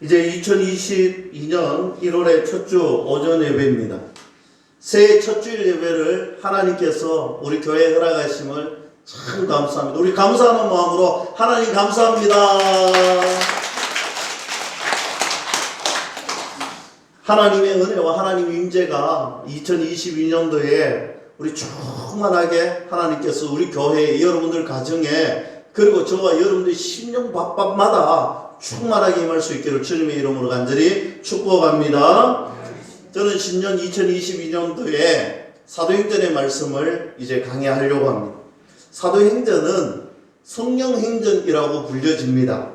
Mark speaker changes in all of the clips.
Speaker 1: 이제 2022년 1월의 첫 주 오전 예배입니다. 새해 첫 주일 예배를 하나님께서 우리 교회에 허락하심을 참 감사합니다. 우리 감사하는 마음으로 하나님 감사합니다. 하나님의 은혜와 하나님의 임재가 2022년도에 우리 충만하게 하나님께서 우리 교회 여러분들 가정에 그리고 저와 여러분들의 심령밥밥마다 충만하게 임할 수 있기를 주님의 이름으로 간절히 축복합니다. 저는 신년 2022년도에 사도행전의 말씀을 이제 강의하려고 합니다. 사도행전은 성령행전이라고 불려집니다.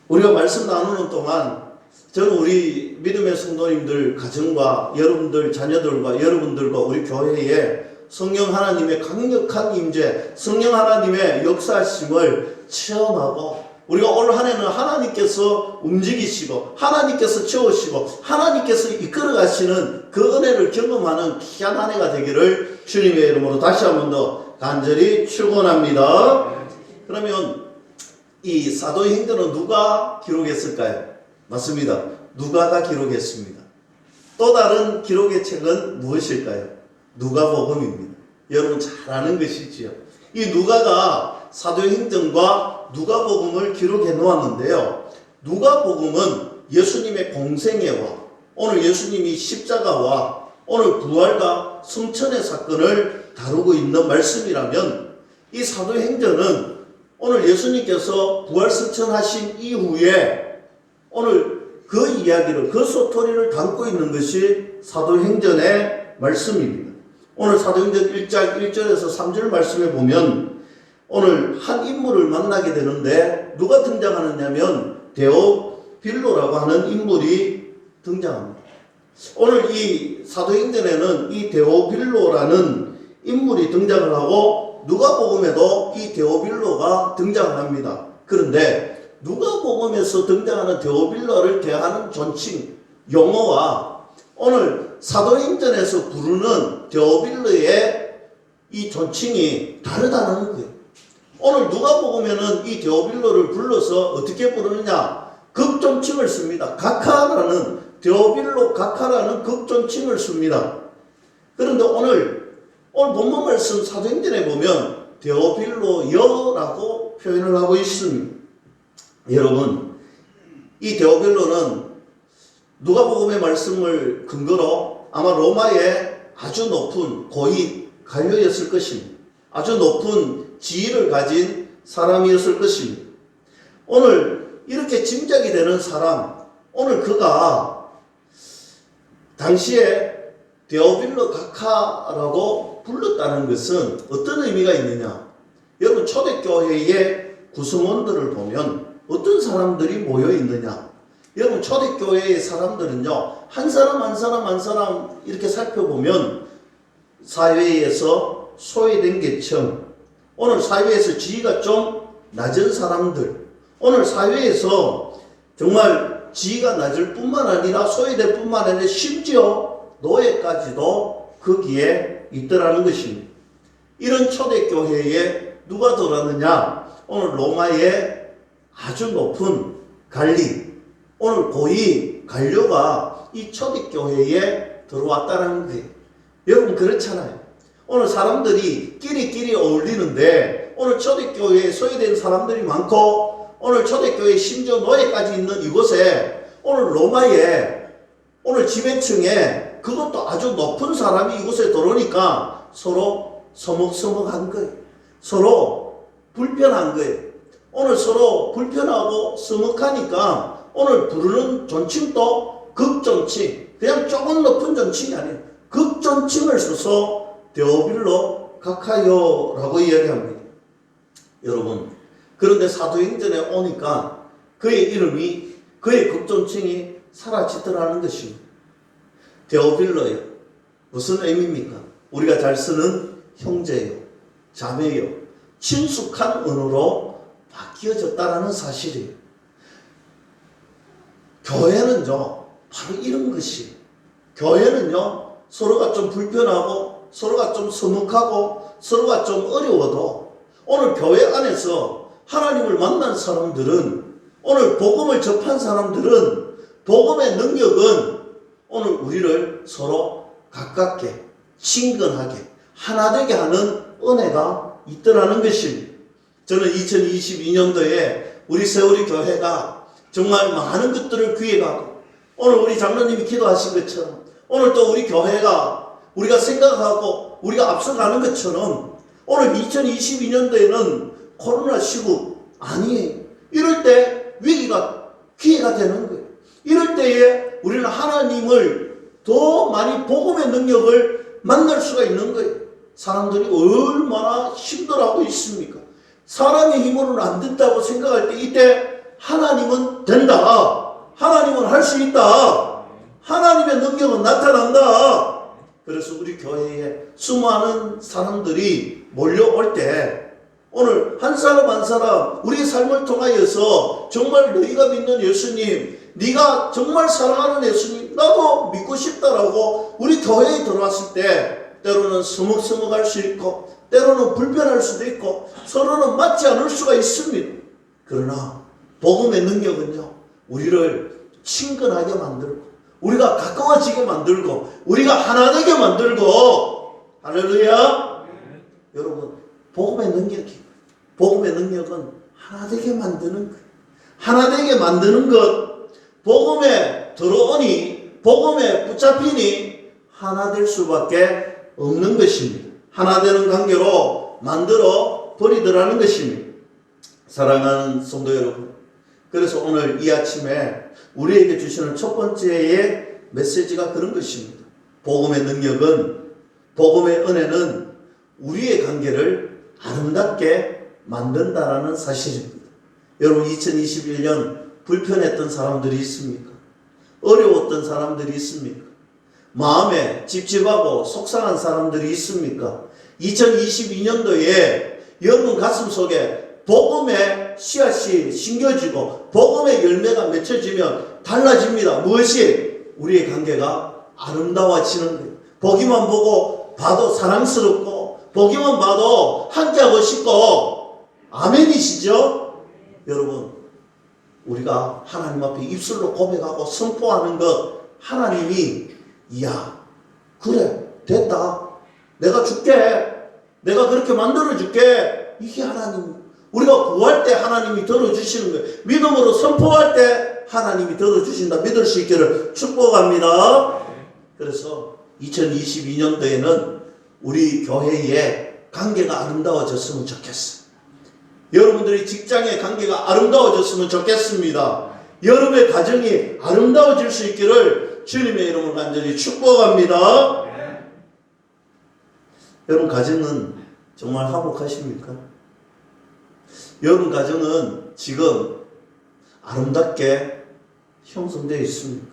Speaker 1: 우리가 말씀 나누는 동안 저는 우리 믿음의 성도님들 가정과 여러분들 자녀들과 여러분들과 우리 교회에 성령 하나님의 강력한 임재, 성령 하나님의 역사심을 체험하고 우리가 올 한 해는 하나님께서 움직이시고 하나님께서 채우시고 하나님께서 이끌어 가시는 그 은혜를 경험하는 귀한 한 해가 되기를 주님의 이름으로 다시 한 번 더 간절히 축원합니다. 그러면 이 사도행전은 누가 기록했을까요? 맞습니다. 누가가 기록했습니다. 또 다른 기록의 책은 무엇일까요? 누가복음입니다. 여러분 잘 아는 것이지요. 이 누가가 사도행전과 누가복음을 기록해 놓았는데요. 누가복음은 예수님의 공생애와 오늘 예수님이 십자가와 오늘 부활과 성천의 사건을 다루고 있는 말씀이라면 이 사도행전은 오늘 예수님께서 부활 성천하신 이후에 오늘 그 이야기를 그 스토리를 담고 있는 것이 사도행전의 말씀입니다. 오늘 사도행전 1장 1절에서 3절 말씀에 보면 오늘 한 인물을 만나게 되는데 누가 등장하느냐면 데오빌로라고 하는 인물이 등장합니다. 오늘 이 사도행전에는 이 데오빌로라는 인물이 등장을 하고 누가복음에도 이 데오빌로가 등장을 합니다. 그런데 누가복음에서 등장하는 데오빌로를 대하는 존칭, 용어와 오늘 사도행전에서 부르는 데오빌로의 이 존칭이 다르다는 거예요. 오늘 누가복음에는 이 데오빌로를 불러서 어떻게 부르느냐? 극존칭을 씁니다. 가카라는 데오빌로 가카라는 극존칭을 씁니다. 그런데 오늘 본문 말씀 사도행전에 보면 데오빌로여라고 표현을 하고 있습니다. 여러분, 이 데오빌로는 누가복음의 말씀을 근거로 아마 로마의 아주 높은 고위 관료였을 것입니다. 아주 높은 지위를 가진 사람이었을 것입니다. 오늘 이렇게 짐작이 되는 사람, 오늘 그가 당시에 데오빌로 가카라고 불렀다는 것은 어떤 의미가 있느냐? 여러분 초대교회의 구성원들을 보면 어떤 사람들이 모여 있느냐? 여러분 초대교회의 사람들은요, 한 사람 한 사람 한 사람 이렇게 살펴보면 사회에서 소외된 계층, 오늘 사회에서 지위가 좀 낮은 사람들, 오늘 사회에서 정말 지위가 낮을 뿐만 아니라 소외될 뿐만 아니라 심지어 노예까지도 거기에 있더라는 것입니다. 이런 초대교회에 누가 들어왔느냐? 오늘 로마의 아주 높은 관리, 오늘 고위 관료가 이 초대교회에 들어왔다는 거예요. 여러분 그렇잖아요. 오늘 사람들이 끼리끼리 어울리는데 오늘 초대교회에 소외된 사람들이 많고 오늘 초대교회 심지어 노예까지 있는 이곳에 오늘 로마의 오늘 지배층에 그것도 아주 높은 사람이 이곳에 들어오니까 서로 서먹서먹한 거예요. 서로 불편한 거예요. 오늘 서로 불편하고 서먹하니까 오늘 부르는 존칭도 극존칭, 그냥 조금 높은 존칭이 아니에요. 극존칭을 써서 데오빌로 가카요라고 이야기합니다. 여러분, 그런데 사도행전에 오니까 그의 이름이, 그의 극존칭이 사라지더라는 것입니다. 데오빌로요. 무슨 의미입니까? 우리가 잘 쓰는 형제요, 자매요, 친숙한 언어로 바뀌어졌다는 사실이에요. 교회는요, 바로 이런 것이에요. 교회는요, 서로가 좀 불편하고 서로가 좀 서먹하고 서로가 좀 어려워도 오늘 교회 안에서 하나님을 만난 사람들은 오늘 복음을 접한 사람들은 복음의 능력은 오늘 우리를 서로 가깝게, 친근하게, 하나 되게 하는 은혜가 있더라는 것입니다. 저는 2022년도에 우리 세월이 교회가 정말 많은 것들을 기획하고, 오늘 우리 장로님이 기도하신 것처럼 오늘 또 우리 교회가 우리가 생각하고 우리가 앞서가는 것처럼 오늘 2022년도에는 코로나 시국 아니에요. 이럴 때 위기가 기회가 되는 거예요. 이럴 때에 우리는 하나님을 더 많이 복음의 능력을 만날 수가 있는 거예요. 사람들이 얼마나 힘들어하고 있습니까? 사람의 힘으로는 안 된다고 생각할 때 이때 하나님은 된다. 하나님은 할 수 있다. 하나님의 능력은 나타난다. 그래서 우리 교회에 수많은 사람들이 몰려올 때 오늘 한 사람 한 사람 우리 삶을 통하여서 정말 너희가 믿는 예수님, 네가 정말 사랑하는 예수님, 나도 믿고 싶다라고 우리 교회에 들어왔을 때 때로는 서먹서먹할 수 있고 때로는 불편할 수도 있고 서로는 맞지 않을 수가 있습니다. 그러나 복음의 능력은요, 우리를 친근하게 만들고 우리가 가까워지게 만들고 우리가 하나 되게 만들고, 할렐루야. 여러분, 복음의 능력은 하나 되게 만드는 것. 하나 되게 만드는 것. 복음에 들어오니, 복음에 붙잡히니 하나 될 수밖에 없는 것입니다. 하나 되는 관계로 만들어 버리더라는 것입니다. 사랑하는 성도 여러분, 그래서 오늘 이 아침에 우리에게 주시는 첫 번째의 메시지가 그런 것입니다. 복음의 능력은, 복음의 은혜는 우리의 관계를 아름답게 만든다라는 사실입니다. 여러분, 2021년 불편했던 사람들이 있습니까? 어려웠던 사람들이 있습니까? 마음에 찝찝하고 속상한 사람들이 있습니까? 2022년도에 여러분 가슴 속에 복음의 씨앗이 심겨지고 복음의 열매가 맺혀지면 달라집니다. 무엇이? 우리의 관계가 아름다워지는 거예요. 보기만 보고 봐도 사랑스럽고 보기만 봐도 함께하고 싶고, 아멘이시죠? 여러분, 우리가 하나님 앞에 입술로 고백하고 선포하는 것, 하나님이 이야 그래 됐다, 내가 줄게, 내가 그렇게 만들어 줄게, 이게 하나님. 우리가 구할 때 하나님이 들어주시는 거예요. 믿음으로 선포할 때 하나님이 들어주신다 믿을 수 있기를 축복합니다. 그래서 2022년도에는 우리 교회의 관계가 아름다워졌으면 좋겠어요. 여러분들이 직장의 관계가 아름다워졌으면 좋겠습니다. 여러분의 가정이 아름다워질 수 있기를 주님의 이름으로 간절히 축복합니다. 여러분 가정은 정말 화목하십니까? 여러분 가정은 지금 아름답게 형성되어 있습니까?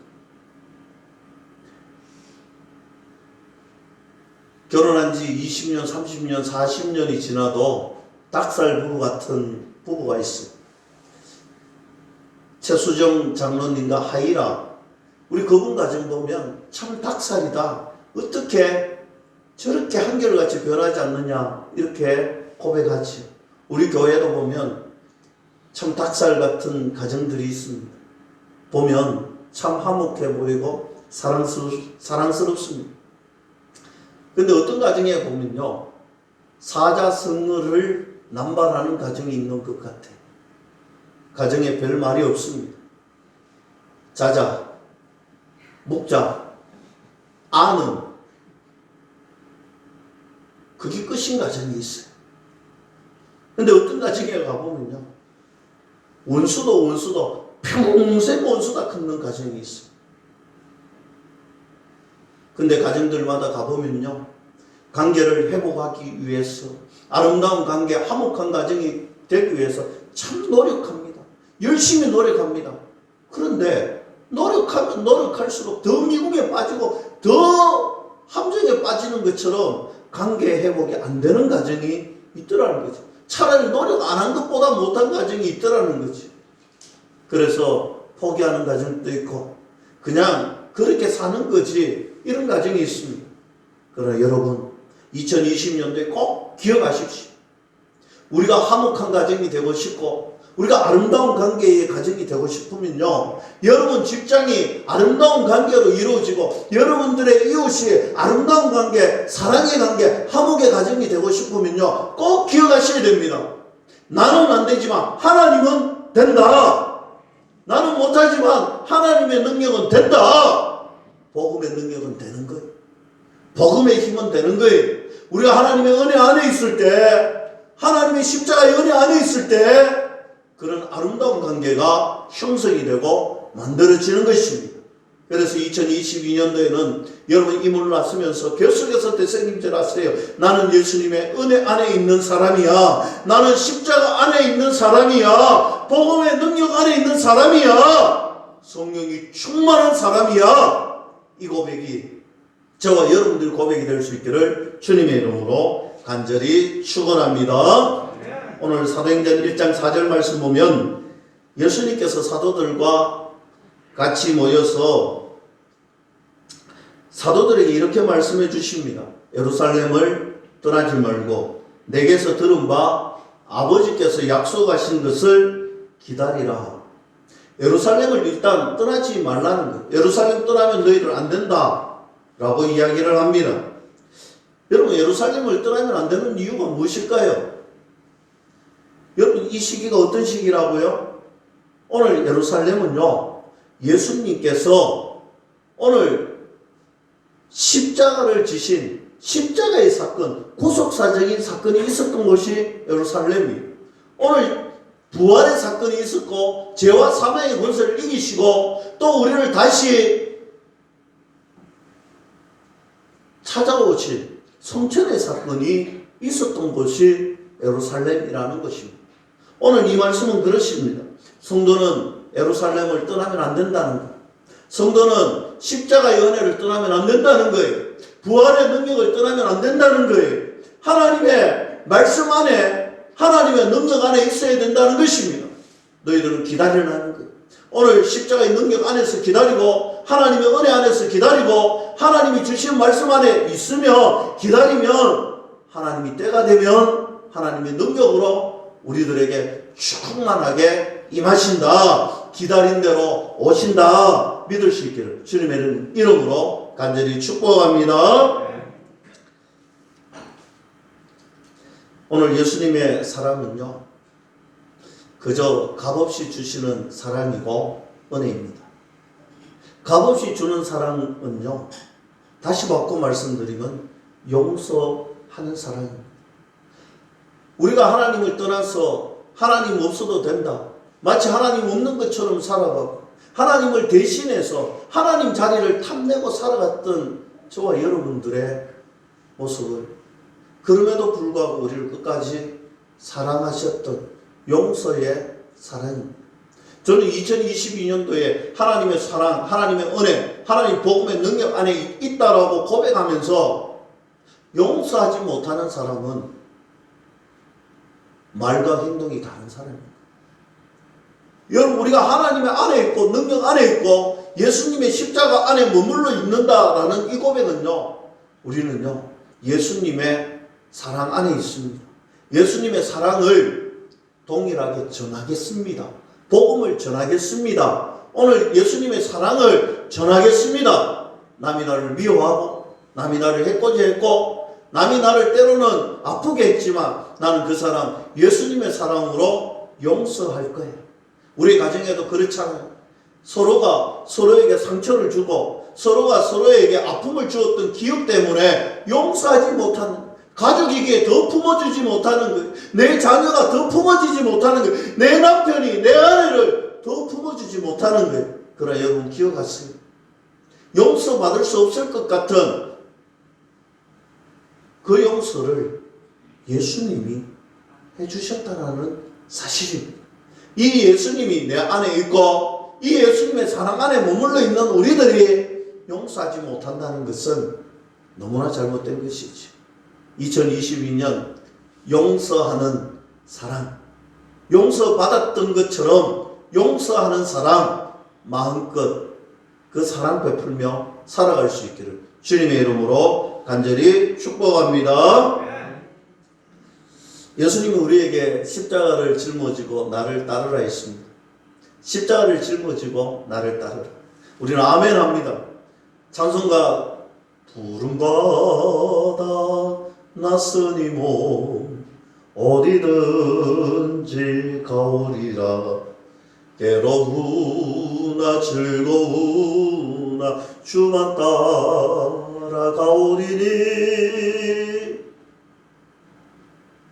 Speaker 1: 결혼한 지 20년, 30년, 40년이 지나도 닭살 부부 같은 부부가 있어요. 최수정 장로님과 하이라, 우리 그분 가정 보면 참 닭살이다. 어떻게 저렇게 한결같이 변하지 않느냐 이렇게 고백하지. 우리 교회도 보면 참 닭살 같은 가정들이 있습니다. 보면 참 화목해 보이고 사랑스럽습니다. 근데 어떤 가정에 보면요, 사자성어를 남발하는 가정이 있는 것 같아요. 가정에 별 말이 없습니다. 자자, 묵자, 아는, 그게 끝인 가정이 있어요. 근데 어떤 가정에 가보면요, 원수도 평생 원수다 긁는 가정이 있어요. 근데 가정들마다 가보면요, 관계를 회복하기 위해서, 아름다운 관계, 화목한 가정이 되기 위해서 참 노력합니다. 열심히 노력합니다. 그런데 노력하면 노력할수록 더 미국에 빠지고 더 함정에 빠지는 것처럼 관계 회복이 안 되는 가정이 있더라는 거죠. 차라리 노력 안 한 것보다 못한 가정이 있더라는 거지. 그래서 포기하는 가정도 있고 그냥 그렇게 사는 거지, 이런 가정이 있습니다. 그러나 여러분, 2020년도에 꼭 기억하십시오. 우리가 화목한 가정이 되고 싶고 우리가 아름다운 관계의 가정이 되고 싶으면요, 여러분 직장이 아름다운 관계로 이루어지고 여러분들의 이웃이 아름다운 관계, 사랑의 관계, 화목의 가정이 되고 싶으면요, 꼭 기억하셔야 됩니다. 나는 안 되지만 하나님은 된다. 나는 못하지만 하나님의 능력은 된다. 복음의 능력은 되는 거예요. 복음의 힘은 되는 거예요. 우리가 하나님의 은혜 안에 있을 때, 하나님의 십자가의 은혜 안에 있을 때 그런 아름다운 관계가 형성이 되고 만들어지는 것입니다. 그래서 2022년도에는 여러분 이 문을 놨으면서 계속해서 대성님들 하세요. 나는 예수님의 은혜 안에 있는 사람이야. 나는 십자가 안에 있는 사람이야. 복음의 능력 안에 있는 사람이야. 성령이 충만한 사람이야. 이 고백이 저와 여러분들 고백이 될 수 있기를 주님의 이름으로 간절히 축원합니다. 오늘 사도행전 1장 4절 말씀 보면 예수님께서 사도들과 같이 모여서 사도들에게 이렇게 말씀해 주십니다. 예루살렘을 떠나지 말고 내게서 들은 바 아버지께서 약속하신 것을 기다리라. 예루살렘을 일단 떠나지 말라는 거예요. 예루살렘 떠나면 너희들 안 된다 라고 이야기를 합니다. 여러분, 예루살렘을 떠나면 안 되는 이유가 무엇일까요? 여러분, 이 시기가 어떤 시기라고요? 오늘 예루살렘은요, 예수님께서 오늘 십자가를 지신 십자가의 사건, 구속사적인 사건이 있었던 곳이 예루살렘이에요. 오늘 부활의 사건이 있었고 죄와 사망의 권세를 이기시고 또 우리를 다시 찾아오신 성천의 사건이 있었던 곳이 예루살렘이라는 것입니다. 오늘 이 말씀은 그렇습니다. 성도는 예루살렘을 떠나면 안 된다는 거예요. 성도는 십자가의 은혜를 떠나면 안 된다는 거예요. 부활의 능력을 떠나면 안 된다는 거예요. 하나님의 말씀 안에, 하나님의 능력 안에 있어야 된다는 것입니다. 너희들은 기다리라는 거예요. 오늘 십자가의 능력 안에서 기다리고 하나님의 은혜 안에서 기다리고 하나님이 주신 말씀 안에 있으며 기다리면 하나님이 때가 되면 하나님의 능력으로 우리들에게 충만하게 임하신다. 기다린 대로 오신다. 믿을 수 있기를 주님의 이름으로 간절히 축복합니다. 오늘 예수님의 사랑은요, 그저 값없이 주시는 사랑이고 은혜입니다. 값없이 주는 사랑은요, 다시 바꿔 말씀드리면 용서하는 사랑입니다. 우리가 하나님을 떠나서 하나님 없어도 된다, 마치 하나님 없는 것처럼 살아가고 하나님을 대신해서 하나님 자리를 탐내고 살아갔던 저와 여러분들의 모습을, 그럼에도 불구하고 우리를 끝까지 사랑하셨던 용서의 사랑입니다. 저는 2022년도에 하나님의 사랑, 하나님의 은혜, 하나님 복음의 능력 안에 있다라고 고백하면서 용서하지 못하는 사람은 말과 행동이 다른 사람입니다. 여러분, 우리가 하나님의 안에 있고 능력 안에 있고 예수님의 십자가 안에 머물러 있는다라는 이 고백은요, 우리는요 예수님의 사랑 안에 있습니다. 예수님의 사랑을 동일하게 전하겠습니다. 복음을 전하겠습니다. 오늘 예수님의 사랑을 전하겠습니다. 남이 나를 미워하고 남이 나를 해코지했고 남이 나를 때로는 아프게 했지만 나는 그 사람 예수님의 사랑으로 용서할 거예요. 우리 가정에도 그렇잖아요. 서로가 서로에게 상처를 주고 서로가 서로에게 아픔을 주었던 기억 때문에 용서하지 못하는, 가족에게 더 품어주지 못하는 거예요. 내 자녀가 더 품어주지 못하는 거예요. 내 남편이 내 아내를 더 품어주지 못하는 거예요. 그러나 여러분 기억하세요. 용서받을 수 없을 것 같은 그 용서를 예수님이 해주셨다는 사실입니다. 이 예수님이 내 안에 있고 이 예수님의 사랑 안에 머물러 있는 우리들이 용서하지 못한다는 것은 너무나 잘못된 것이지. 2022년 용서하는 사랑, 용서받았던 것처럼 용서하는 사랑 마음껏 그 사랑 베풀며 살아갈 수 있기를 주님의 이름으로 간절히 축복합니다. 예수님이 우리에게 십자가를 짊어지고 나를 따르라 했습니다. 십자가를 짊어지고 나를 따르라. 우리는 아멘 합니다. 찬송가 푸른 바다 낯선 이몸 어디든지 가오리라 괴로우나 즐거우나 주만 따라가오리니.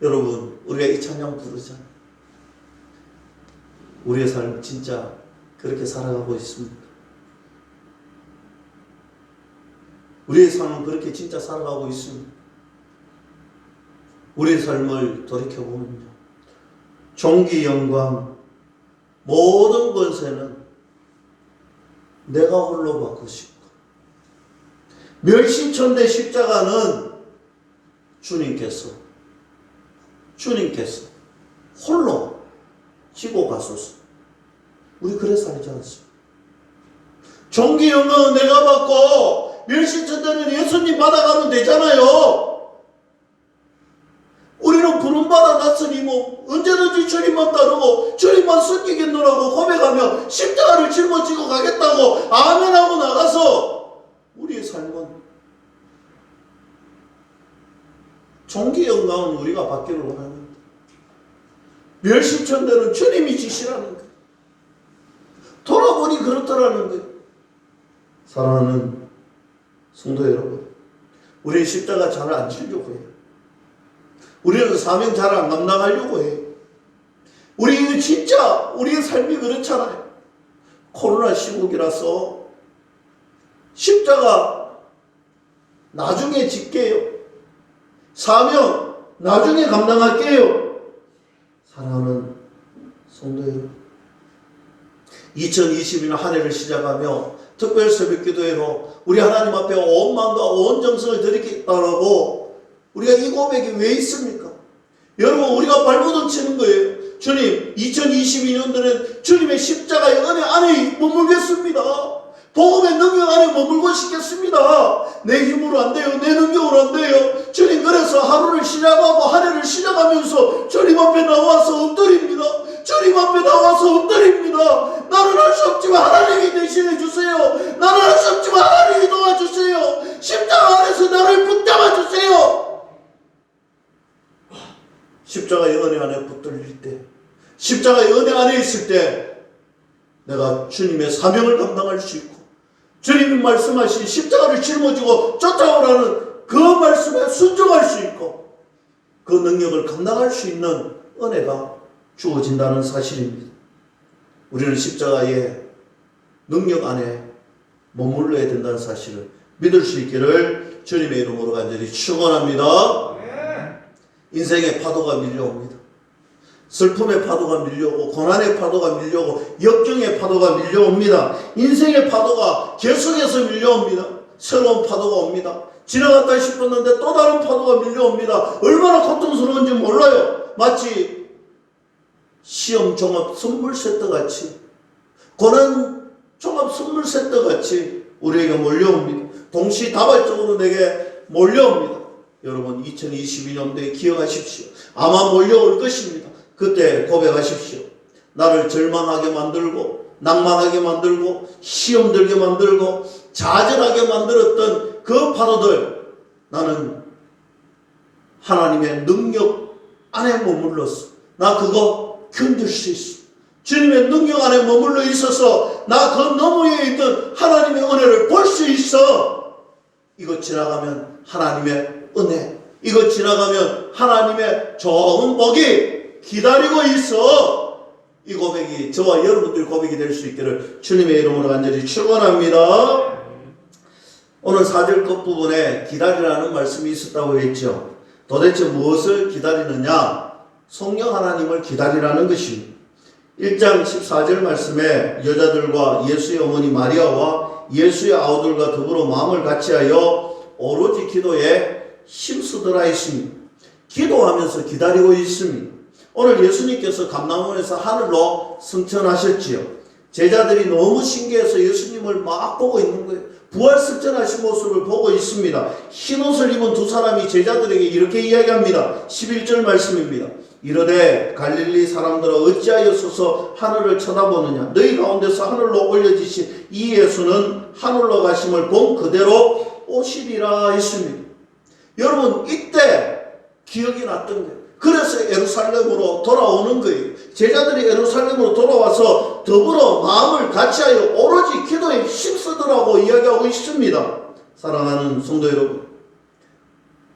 Speaker 1: 여러분, 우리가 이 찬양 부르잖아요. 우리의 삶 진짜 그렇게 살아가고 있습니다. 우리의 삶은 그렇게 진짜 살아가고 있습니다. 우리의 삶을 돌이켜보면요, 존귀, 영광, 모든 권세는 내가 홀로 받고 싶고, 멸시천대 십자가는 주님께서 홀로 지고 가소서. 우리 그래 살지 않습니다. 존귀, 영광은 내가 받고 멸시천대는 예수님 받아가면 되잖아요. 우리는 부름받아 낯선 이몸 언제든지 주님만 따르고 주님만 섬기겠노라고 고백하며 십자가를 짊어지고 가겠다고 아멘하고 나가서 우리의 삶은 존귀, 영광은 우리가 받기를 원합니다. 멸시천대는 주님이 지시라는 거예요. 돌아보니 그렇더라는 거예요. 사랑하는 성도 여러분, 우리의 십자가 잘 안 지려고 해요. 우리는 사명 잘 안 감당하려고 해요. 우리 진짜 우리의 삶이 그렇잖아요. 코로나 시국이라서 십자가 나중에 짓게요. 사명 나중에 감당할게요. 사랑하는 성도 여러분, 2022년 한 해를 시작하며 특별 새벽 기도회로 우리 하나님 앞에 온 마음과 온 정성을 드리겠다라고 우리가 이 고백이 왜 있습니까? 여러분, 우리가 발버둥 치는 거예요. 주님, 2022년도는 주님의 십자가의 은혜 안에 머물겠습니다. 복음의 능력 안에 머물고 싶겠습니다. 내 힘으로 안 돼요. 내 능력으로 안 돼요. 주님, 그래서 하루를 시작하고 한 해를 시작하면서 주님 앞에 나와서 엎드립니다. 주님 앞에 나와서 엎드립니다. 나는 할 수 없지만 하나님이 대신해 주세요. 나는 할 수 없지만 하나님이 도와주세요. 십자가 안에서 나를 붙잡아 주세요. 십자가의 은혜 안에 붙들릴 때, 십자가의 은혜 안에 있을 때 내가 주님의 사명을 감당할 수 있고, 주님이 말씀하신 십자가를 짊어지고 쫓아오라는 그 말씀에 순종할 수 있고, 그 능력을 감당할 수 있는 은혜가 주어진다는 사실입니다. 우리는 십자가의 능력 안에 머물러야 된다는 사실을 믿을 수 있기를 주님의 이름으로 간절히 축원합니다. 인생의 파도가 밀려옵니다. 슬픔의 파도가 밀려오고, 고난의 파도가 밀려오고, 역경의 파도가 밀려옵니다. 인생의 파도가 계속해서 밀려옵니다. 새로운 파도가 옵니다. 지나갔다 싶었는데 또 다른 파도가 밀려옵니다. 얼마나 고통스러운지 몰라요. 마치 시험 종합 선물 세트 같이, 고난 종합 선물 세트 같이 우리에게 몰려옵니다. 동시다발적으로 내게 몰려옵니다. 여러분, 2022년도에 기억하십시오. 아마 몰려올 것입니다. 그때 고백하십시오. 나를 절망하게 만들고, 낭만하게 만들고, 시험 들게 만들고, 좌절하게 만들었던 그 파도들, 나는 하나님의 능력 안에 머물렀어. 나 그거 견딜 수 있어. 주님의 능력 안에 머물러 있어서 나 그 너머에 있던 하나님의 은혜를 볼 수 있어. 이거 지나가면 하나님의 은혜, 이거 지나가면 하나님의 좋은 복이 기다리고 있어. 이 고백이 저와 여러분들 고백이 될 수 있기를 주님의 이름으로 간절히 축원합니다. 오늘 4절 끝부분에 기다리라는 말씀이 있었다고 했죠. 도대체 무엇을 기다리느냐? 성령 하나님을 기다리라는 것입니다. 1장 14절 말씀에 여자들과 예수의 어머니 마리아와 예수의 아우들과 더불어 마음을 같이하여 오로지 기도에 힘쓰더라 했습니다. 기도하면서 기다리고 있습니다. 오늘 예수님께서 감람원에서 하늘로 승천하셨지요. 제자들이 너무 신기해서 예수님을 막 보고 있는 거예요. 부활승천하신 모습을 보고 있습니다. 흰옷을 입은 두 사람이 제자들에게 이렇게 이야기합니다. 11절 말씀입니다. 이르되 갈릴리 사람들아 어찌하여 서서 하늘을 쳐다보느냐. 너희 가운데서 하늘로 올려지신 이 예수는 하늘로 가심을 본 그대로 오시리라 했습니다. 여러분, 이때 기억이 났던 거예요. 그래서 예루살렘으로 돌아오는 거예요. 제자들이 예루살렘으로 돌아와서 더불어 마음을 같이하여 오로지 기도에 힘쓰더라고 이야기하고 있습니다. 사랑하는 성도 여러분,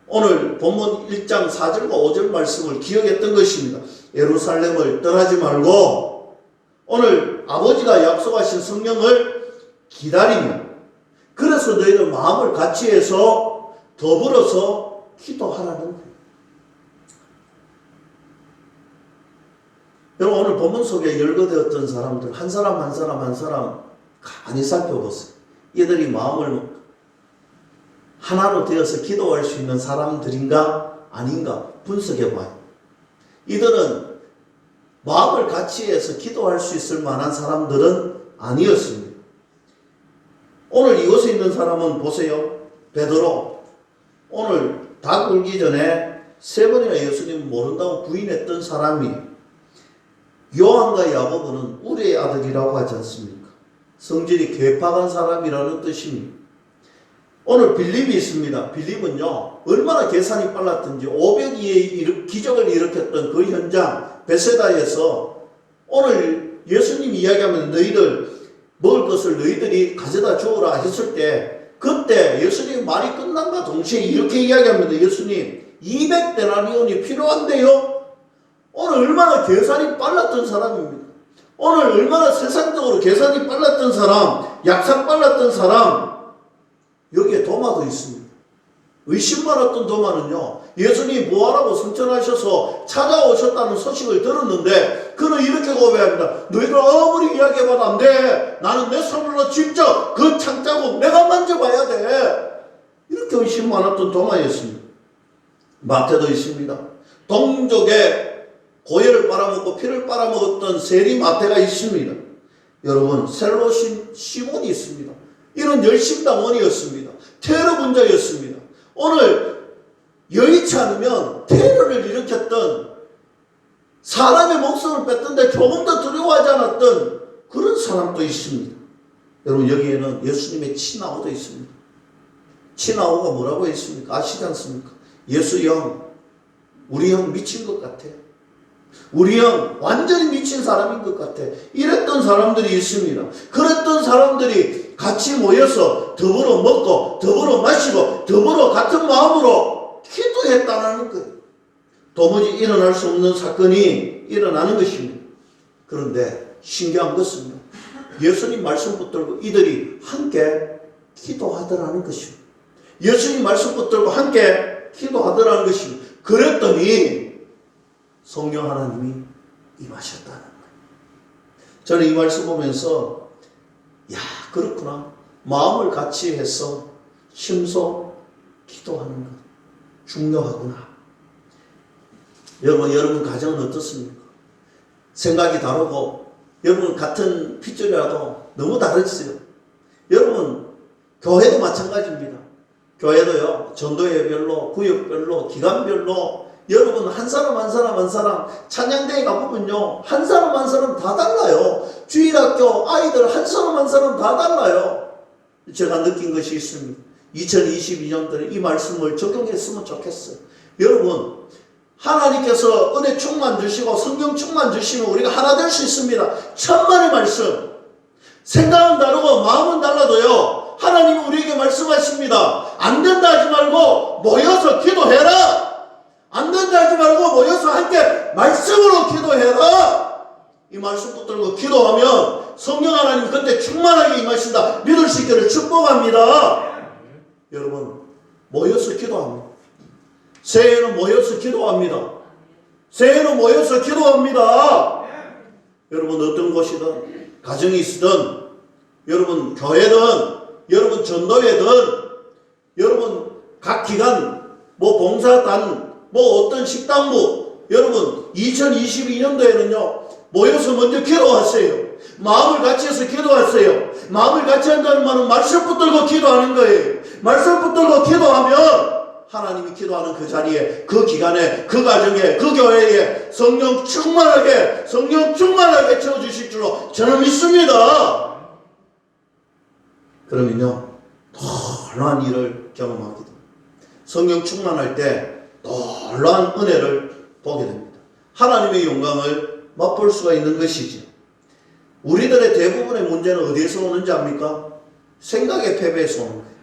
Speaker 1: 오늘 본문 1장 4절과 5절 말씀을 기억했던 것입니다. 예루살렘을 떠나지 말고 오늘 아버지가 약속하신 성령을 기다리며, 그래서 너희들 마음을 같이 해서 더불어서 기도하라는 거예요. 여러분, 오늘 본문 속에 열거되었던 사람들 한 사람 한 사람 한 사람 가만히 살펴보세요. 이들이 마음을 하나로 되어서 기도할 수 있는 사람들인가 아닌가 분석해봐요. 이들은 마음을 같이 해서 기도할 수 있을 만한 사람들은 아니었습니다. 오늘 이곳에 있는 사람은 보세요. 베드로, 오늘 닭 울기 전에 3번이나 예수님을 모른다고 부인했던 사람이, 요한과 야고보는 우리의 아들이라고 하지 않습니까? 성질이 괴팍한 사람이라는 뜻입니다. 오늘 빌립이 있습니다. 빌립은요, 얼마나 계산이 빨랐던지 500이의 기적을 일으켰던 그 현장 베세다에서 오늘 예수님 이야기하면 너희들 먹을 것을 너희들이 가져다 주어라 했을 때, 그때 예수님 말이 끝난과 동시에 이렇게 이야기합니다. 예수님 200데나리온이 필요한데요. 오늘 얼마나 계산이 빨랐던 사람입니다. 오늘 얼마나 세상적으로 계산이 빨랐던 사람, 약삭 빨랐던 사람, 여기에 도마도 있습니다. 의심 많았던 도마는요, 예수님이 부활하고 승천하셔서 찾아오셨다는 소식을 들었는데 그는 이렇게 고백합니다. 너희들 아무리 이야기해봐도 안 돼. 나는 내 손으로 직접 그 창자국 내가 만져봐야 돼. 이렇게 의심 많았던 도마였습니다. 마태도 있습니다. 동족의 고열을 빨아먹고 피를 빨아먹었던 세리 마태가 있습니다. 여러분, 셀로신 시몬이 있습니다. 이런 열심당원이었습니다. 테러 분자였습니다. 오늘 여의치 않으면 테러를 일으켰던, 사람의 목숨을 뺐던데 조금 더 두려워하지 않았던 그런 사람도 있습니다. 여러분, 여기에는 예수님의 친아우도 있습니다. 친아우가 뭐라고 했습니까? 아시지 않습니까? 예수 형, 우리 형 미친 것 같아. 우리 형 완전히 미친 사람인 것 같아. 이랬던 사람들이 있습니다. 그랬던 사람들이 같이 모여서 더불어 먹고 더불어 마시고 더불어 같은 마음으로 기도했다는 거예요. 도무지 일어날 수 없는 사건이 일어나는 것입니다. 그런데 신기한 것은요, 예수님 말씀 붙들고 이들이 함께 기도하더라는 것입니다. 예수님 말씀 붙들고 함께 기도하더라는 것입니다. 그랬더니 성령 하나님이 임하셨다는 거예요. 저는 이 말씀 보면서, 야, 그렇구나. 마음을 같이 해서 힘써 기도하는 것 중요하구나. 여러분 가정은 어떻습니까? 생각이 다르고, 여러분 같은 핏줄이라도 너무 다르지요. 여러분, 교회도 마찬가지입니다. 교회도요, 전도회별로, 구역별로, 기간별로, 여러분 한 사람 한 사람 한 사람, 찬양대회 가보면요, 한 사람 한 사람 다 달라요. 주일학교 아이들 한 사람 한 사람 다 달라요. 제가 느낀 것이 있습니다. 2022년도에 이 말씀을 적용했으면 좋겠어요. 여러분, 하나님께서 은혜 충만 주시고 성경 충만 주시면 우리가 하나 될 수 있습니다. 천만의 말씀, 생각은 다르고 마음은 달라도요, 하나님은 우리에게 말씀하십니다. 안 된다 하지 말고 모여서 기도해라. 안 된다 하지 말고 모여서 함께 말씀으로 기도해라. 이 말씀 붙들고 기도하면 성령 하나님 그때 충만하게 임하신다. 믿을 수 있기를 축복합니다. 여러분, 모여서 기도합니다. 새해에는 모여서 기도합니다. 새해에는 모여서 기도합니다. 여러분, 어떤 곳이든, 가정이 있으든, 여러분 교회든, 여러분 전도회든, 여러분 각 기관, 봉사단, 어떤 식당부, 여러분 2022년도에는요 모여서 먼저 기도하세요. 마음을 같이 해서 기도하세요. 마음을 같이 한다는 말은 말씀 붙들고 기도하는 거예요. 말씀 붙들고 기도하면 하나님이 기도하는 그 자리에, 그 기간에, 그 가정에, 그 교회에 성령 충만하게 채워주실 줄로 저는 믿습니다. 그러면요, 놀라운 일을 경험하게 됩니다. 성령 충만할 때 놀라운 은혜를 보게 됩니다. 하나님의 영광을 맛볼 수가 있는 것이지. 우리들의 대부분의 문제는 어디에서 오는지 압니까? 생각의 패배에서 오는 거예요.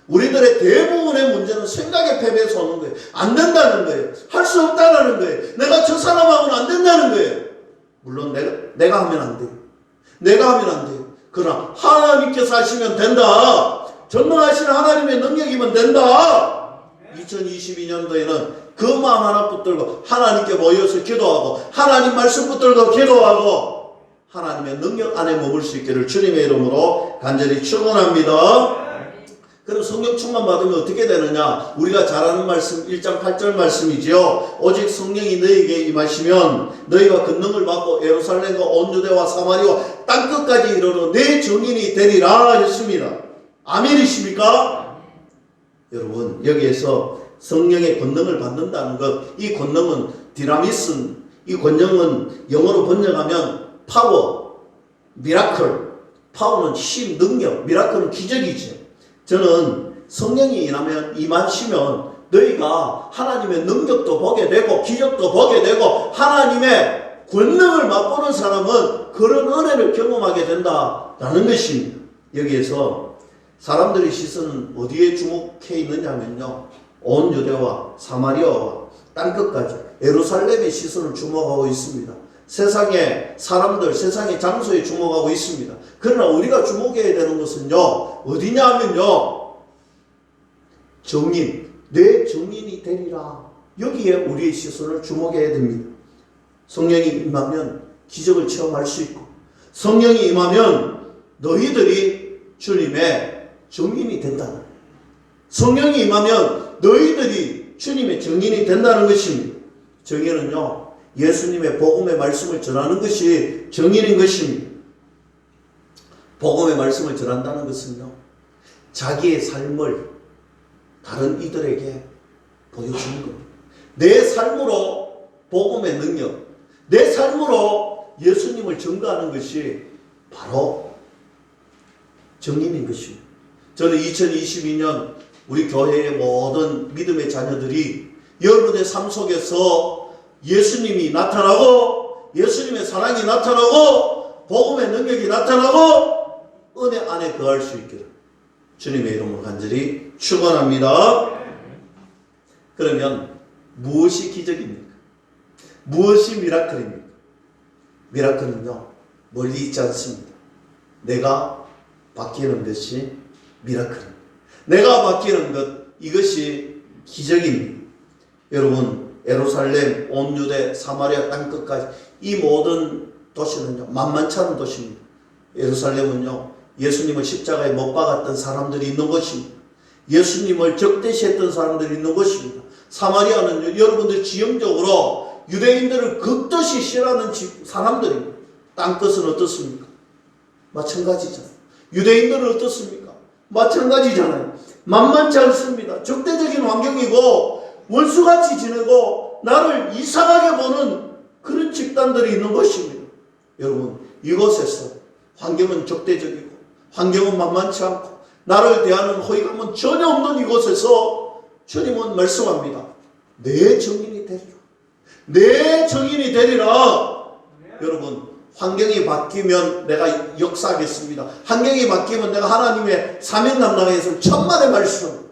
Speaker 1: 우리들의 대부분의 문제는 생각의 패배에서 오는 거예요. 안 된다는 거예요. 할 수 없다는 거예요. 내가 저 사람하고는 안 된다는 거예요. 물론 내가 하면 안 돼요. 내가 하면 안 돼요. 그러나 하나님께서 하시면 된다. 전능하신 하나님의 능력이면 된다. 2022년도에는 그 마음 하나 붙들고 하나님께 모여서 기도하고 하나님 말씀 붙들고 기도하고 하나님의 능력 안에 머물 수 있기를 주님의 이름으로 간절히 축원합니다. 그럼 성령 충만 받으면 어떻게 되느냐? 우리가 잘 아는 말씀 1장 8절 말씀이지요. 오직 성령이 너희에게 임하시면 너희가 권능을 받고 예루살렘과 온 유대와 사마리아 땅끝까지 이르러 내 증인이 되리라 했습니다. 아멘이십니까? 여러분, 여기에서 성령의 권능을 받는다는 것, 이 권능은 디나미슨, 이 권능은 영어로 번역하면 파워, 미라클. 파워는 힘, 능력, 미라클은 기적이죠. 저는 성령이 임하시면 너희가 하나님의 능력도 보게 되고 기적도 보게 되고 하나님의 권능을 맛보는 사람은 그런 은혜를 경험하게 된다라는 것입니다. 여기에서 사람들의 시선은 어디에 주목해 있느냐면요, 온 유대와 사마리아와 땅끝까지 예루살렘의 시선을 주목하고 있습니다. 세상의 사람들, 세상의 장소에 주목하고 있습니다. 그러나 우리가 주목해야 되는 것은요, 어디냐 하면요, 증인, 내 증인이 되리라. 여기에 우리의 시선을 주목해야 됩니다. 성령이 임하면 기적을 체험할 수 있고, 성령이 임하면 너희들이 주님의 증인이 된다는 거예요. 성령이 임하면 너희들이 주님의 증인이 된다는 것입니다. 증인은요, 예수님의 복음의 말씀을 전하는 것이 증인인 것입니다. 복음의 말씀을 전한다는 것은요, 자기의 삶을 다른 이들에게 보여주는 겁니다. 내 삶으로 복음의 능력, 내 삶으로 예수님을 증거하는 것이 바로 증인인 것입니다. 저는 2022년 우리 교회의 모든 믿음의 자녀들이 여러분의 삶 속에서 예수님이 나타나고 예수님의 사랑이 나타나고 복음의 능력이 나타나고 은혜 안에 거할 수 있기를 주님의 이름으로 간절히 축원합니다. 그러면 무엇이 기적입니까? 무엇이 미라클입니까? 미라클은요, 멀리 있지 않습니다. 내가 바뀌는 것이 미라클입니다. 내가 바뀌는 것, 이것이 기적입니다. 여러분, 예루살렘, 온 유대, 사마리아 땅끝까지 이 모든 도시는요, 만만치 않은 도시입니다. 예루살렘은요, 예수님을 십자가에 못 박았던 사람들이 있는 곳입니다. 예수님을 적대시했던 사람들이 있는 곳입니다. 사마리아는 여러분들 지형적으로 유대인들을 극도시 싫어하는 사람들입니다. 땅끝은 어떻습니까? 마찬가지잖아요. 유대인들은 어떻습니까? 마찬가지잖아요. 만만치 않습니다. 적대적인 환경이고 원수같이 지내고 나를 이상하게 보는 그런 집단들이 있는 것입니다. 여러분, 이곳에서 환경은 적대적이고 환경은 만만치 않고 나를 대하는 호의감은 전혀 없는 이곳에서 주님은 말씀합니다. 내 증인이 되리라. 내 증인이 되리라. 여러분, 환경이 바뀌면 내가 역사하겠습니다. 환경이 바뀌면 내가 하나님의 사명 감당해서 천만의 말씀.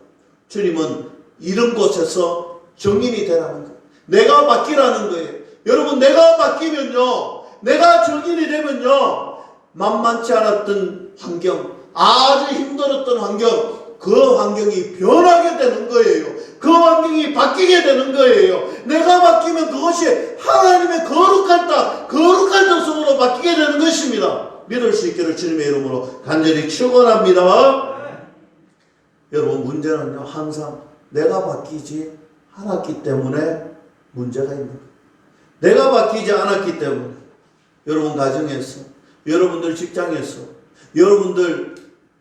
Speaker 1: 주님은 이런 곳에서 증인이 되라는 거예요. 내가 바뀌라는 거예요. 여러분, 내가 바뀌면요, 내가 증인이 되면요, 만만치 않았던 환경, 아주 힘들었던 환경, 그 환경이 변하게 되는 거예요. 그 환경이 바뀌게 되는 거예요. 내가 바뀌면 그것이 하나님의 거룩한 땅, 거룩한 장소로 바뀌게 되는 것입니다. 믿을 수 있기를 주님의 이름으로 간절히 축원합니다. 여러분, 문제는요, 항상 내가 바뀌지 않았기 때문에 문제가 있는 거예요. 내가 바뀌지 않았기 때문에 여러분 가정에서 여러분들 직장에서, 여러분들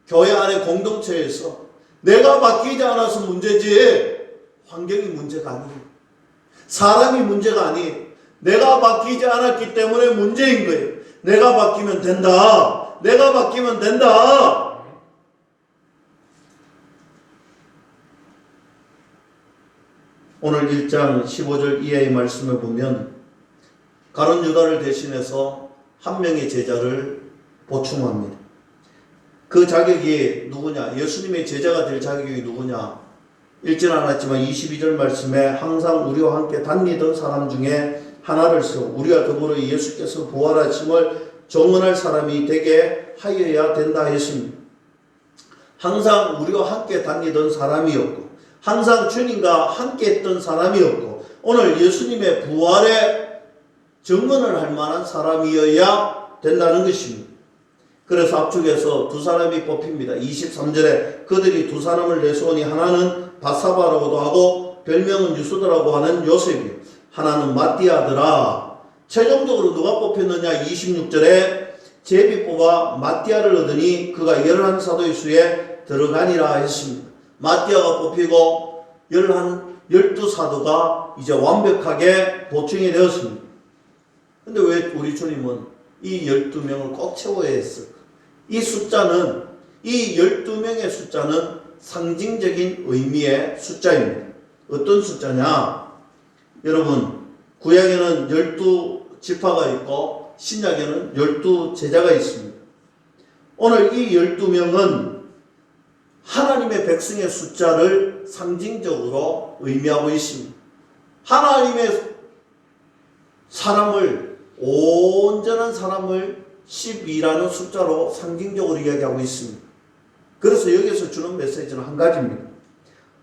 Speaker 1: 교회 안의 공동체에서 내가 바뀌지 않아서 문제지 환경이 문제가 아니에요. 사람이 문제가 아니에요. 내가 바뀌지 않았기 때문에 문제인 거예요. 내가 바뀌면 된다. 내가 바뀌면 된다. 오늘 1장 15절 이하의 말씀을 보면 가룟 유다를 대신해서 한 명의 제자를 보충합니다. 그 자격이 누구냐? 예수님의 제자가 될 자격이 누구냐? 읽지는 않았지만 22절 말씀에 항상 우리와 함께 다니던 사람 중에 하나를 세워 우리와 더불어 예수께서 부활하심을 정언할 사람이 되게 하여야 된다 했습니다. 항상 우리와 함께 다니던 사람이었고 항상 주님과 함께 했던 사람이었고 오늘 예수님의 부활에 증언을 할 만한 사람이어야 된다는 것입니다. 그래서 앞쪽에서 두 사람이 뽑힙니다. 23절에 그들이 두 사람을 내세우니 하나는 바사바라고도 하고 별명은 유수더라고 하는 요셉이요 하나는 마띠아더라. 최종적으로 누가 뽑혔느냐? 26절에 제비 뽑아 마띠아를 얻으니 그가 11사도의 수에 들어가니라 했습니다. 마띠아가 뽑히고 12사도가 이제 완벽하게 보충이 되었습니다. 근데 왜 우리 주님은 이 12명을 꼭 채워야 했을까? 이 숫자는, 이 12명의 숫자는 상징적인 의미의 숫자입니다. 어떤 숫자냐? 여러분, 구약에는 12지파가 있고 신약에는 12제자가 있습니다. 오늘 이 12명은 하나님의 백성의 숫자를 상징적으로 의미하고 있습니다. 하나님의 사람을, 온전한 사람을 12라는 숫자로 상징적으로 이야기하고 있습니다. 그래서 여기서 주는 메시지는 한 가지입니다.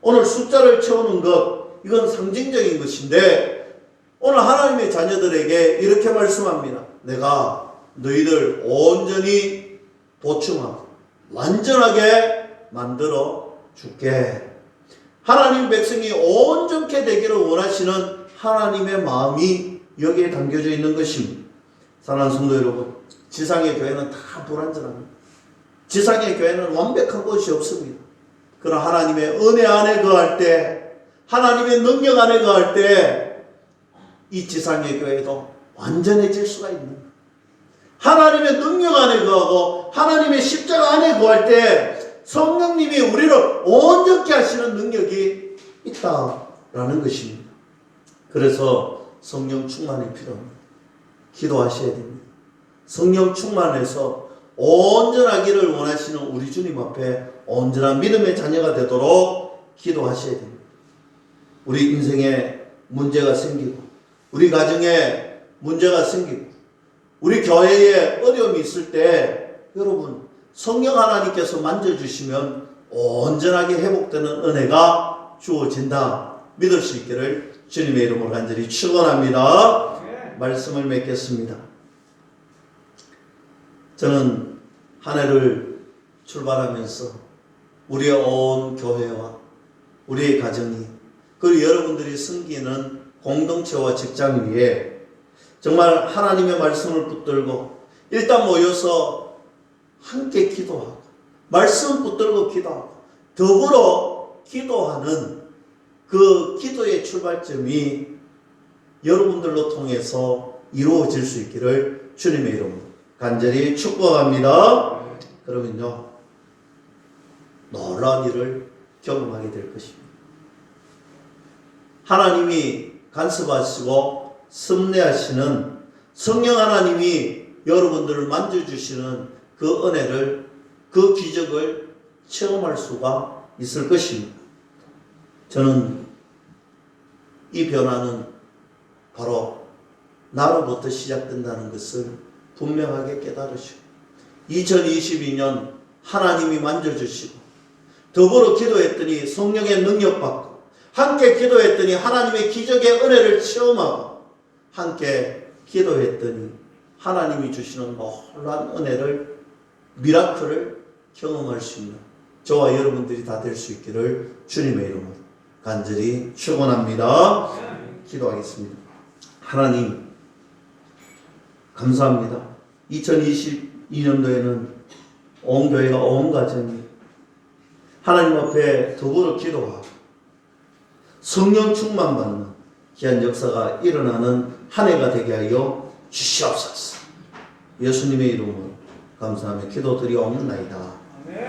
Speaker 1: 오늘 숫자를 채우는 것, 이건 상징적인 것인데 오늘 하나님의 자녀들에게 이렇게 말씀합니다. 내가 너희들 온전히 보충하고 완전하게 만들어 줄게. 하나님 백성이 온전케 되기를 원하시는 하나님의 마음이 여기에 담겨져 있는 것입니다. 사랑하는 성도 여러분, 지상의 교회는 다 불완전합니다. 지상의 교회는 완벽한 것이 없습니다. 그러나 하나님의 은혜 안에 거할 때, 하나님의 능력 안에 거할 때 이 지상의 교회도 완전해질 수가 있는 거예요. 하나님의 능력 안에 거하고 하나님의 십자가 안에 거할 때 성령님이 우리를 온전케 하시는 능력이 있다라는 것입니다. 그래서 성령 충만이 필요합니다. 기도하셔야 됩니다. 성령 충만해서 온전하기를 원하시는 우리 주님 앞에 온전한 믿음의 자녀가 되도록 기도하셔야 됩니다. 우리 인생에 문제가 생기고 우리 가정에 문제가 생기고 우리 교회에 어려움이 있을 때 여러분 성령 하나님께서 만져주시면 온전하게 회복되는 은혜가 주어진다. 믿을 수 있기를 주님의 이름으로 간절히 축원합니다. 말씀을 맺겠습니다. 저는 한 해를 출발하면서 우리의 온 교회와 우리의 가정이 그리고 여러분들이 섬기는 공동체와 직장 위에 정말 하나님의 말씀을 붙들고 일단 모여서 함께 기도하고 말씀 붙들고 기도하고 더불어 기도하는 그 기도의 출발점이 여러분들로 통해서 이루어질 수 있기를 주님의 이름으로 간절히 축복합니다. 그러면요 놀라운 일을 경험하게 될 것입니다. 하나님이 간섭하시고 섭리하시는 성령 하나님이 여러분들을 만져주시는 그 은혜를, 그 기적을 체험할 수가 있을 것입니다. 저는 이 변화는 바로 나로부터 시작된다는 것을 분명하게 깨달으시고 2022년 하나님이 만져주시고 더불어 기도했더니 성령의 능력받고 함께 기도했더니 하나님의 기적의 은혜를 체험하고 함께 기도했더니 하나님이 주시는 놀라운 은혜를 미라클을 경험할 수 있는 저와 여러분들이 다 될 수 있기를 주님의 이름으로 간절히 축원합니다. 기도하겠습니다. 하나님 감사합니다. 2022년도에는 온 교회가 온 가정이 하나님 앞에 더불어 기도하고 성령 충만받는 귀한 역사가 일어나는 한 해가 되게 하여 주시옵소서. 예수님의 이름으로 감사하며 기도드리옵나이다. 아멘.